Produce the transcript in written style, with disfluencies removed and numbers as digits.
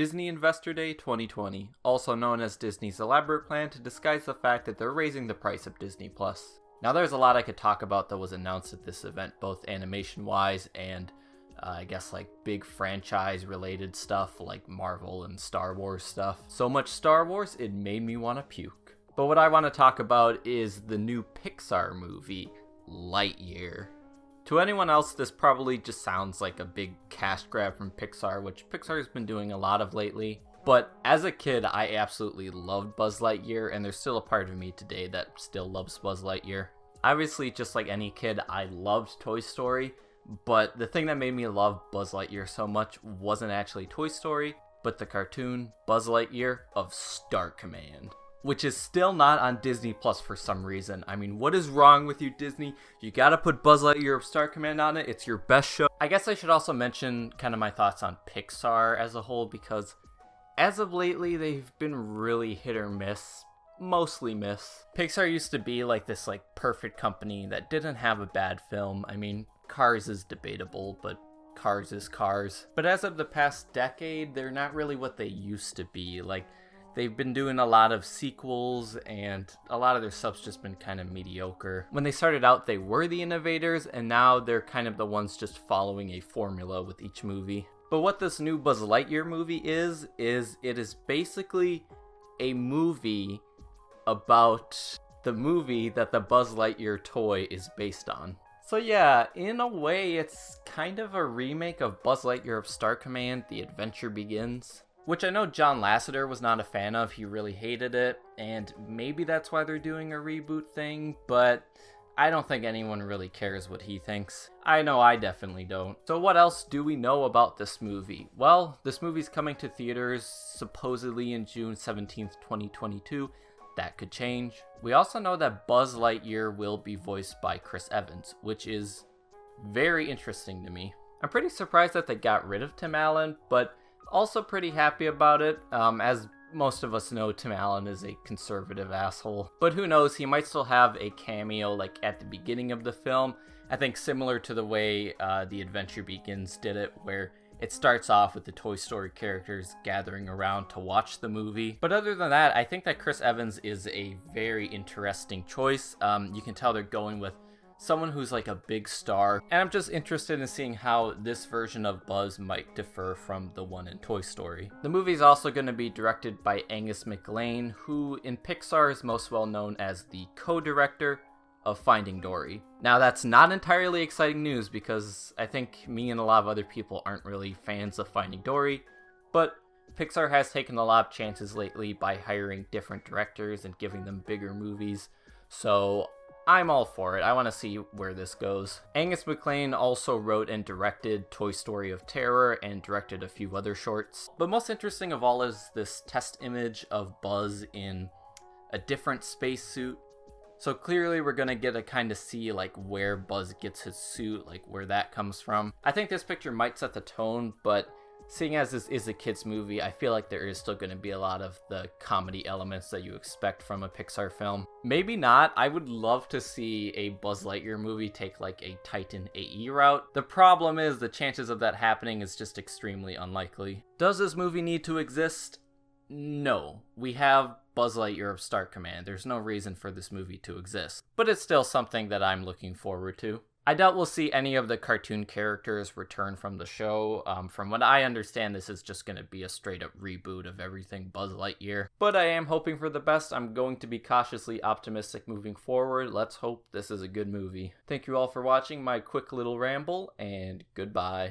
Disney Investor Day 2020, also known as Disney's elaborate plan to disguise the fact that they're raising the price of Disney+. Now there's a lot I could talk about that was announced at this event, both animation-wise and I guess like big franchise related stuff like Marvel and Star Wars stuff. So much Star Wars, it made me want to puke. But what I want to talk about is the new Pixar movie, Lightyear. To anyone else, this probably just sounds like a big cash grab from Pixar, which Pixar's been doing a lot of lately. But as a kid, I absolutely loved Buzz Lightyear, and there's still a part of me today that still loves Buzz Lightyear. Obviously, just like any kid, I loved Toy Story, but the thing that made me love Buzz Lightyear so much wasn't actually Toy Story, but the cartoon Buzz Lightyear of Star Command, which is still not on Disney Plus for some reason. I mean, what is wrong with you, Disney? You gotta put Buzz Lightyear of Star Command on it. It's your best show. I guess I should also mention kind of my thoughts on Pixar as a whole, because as of lately, they've been really hit or miss. Mostly miss. Pixar used to be like this perfect company that didn't have a bad film. I mean, Cars is debatable, but Cars is Cars. But as of the past decade, they're not really what they used to be. They've been doing a lot of sequels, and a lot of their stuff's just been kind of mediocre. When they started out, they were the innovators, and now they're kind of the ones just following a formula with each movie. But what this new Buzz Lightyear movie is it is basically a movie about the movie that the Buzz Lightyear toy is based on. So yeah, in a way, it's kind of a remake of Buzz Lightyear of Star Command, The Adventure Begins, which I know John Lasseter was not a fan of. He really hated it, and maybe that's why they're doing a reboot thing, but I don't think anyone really cares what he thinks. I know I definitely don't. So what else do we know about this movie? Well, this movie's coming to theaters supposedly in June 17th, 2022. That could change. We also know that Buzz Lightyear will be voiced by Chris Evans, which is very interesting to me. I'm pretty surprised that they got rid of Tim Allen, but also pretty happy about it. As most of us know, Tim Allen is a conservative asshole. But who knows, he might still have a cameo at the beginning of the film. I think similar to the way The Adventure Begins did it, where it starts off with the Toy Story characters gathering around to watch the movie. But other than that, I think that Chris Evans is a very interesting choice. You can tell they're going with someone who's a big star. And I'm just interested in seeing how this version of Buzz might differ from the one in Toy Story. The movie's also going to be directed by Angus MacLane, who in Pixar is most well known as the co-director of Finding Dory. Now that's not entirely exciting news, because I think me and a lot of other people aren't really fans of Finding Dory, but Pixar has taken a lot of chances lately by hiring different directors and giving them bigger movies, so I'm all for it. I want to see where this goes. Angus MacLane also wrote and directed Toy Story of Terror and directed a few other shorts. But most interesting of all is this test image of Buzz in a different spacesuit. So clearly we're going to get to kind of see where Buzz gets his suit, where that comes from. I think this picture might set the tone, but seeing as this is a kid's movie, I feel like there is still going to be a lot of the comedy elements that you expect from a Pixar film. Maybe not. I would love to see a Buzz Lightyear movie take a Titan AE route. The problem is the chances of that happening is just extremely unlikely. Does this movie need to exist? No. We have Buzz Lightyear of Star Command. There's no reason for this movie to exist. But it's still something that I'm looking forward to. I doubt we'll see any of the cartoon characters return from the show. From what I understand, this is just going to be a straight-up reboot of everything Buzz Lightyear. But I am hoping for the best. I'm going to be cautiously optimistic moving forward. Let's hope this is a good movie. Thank you all for watching my quick little ramble, and goodbye.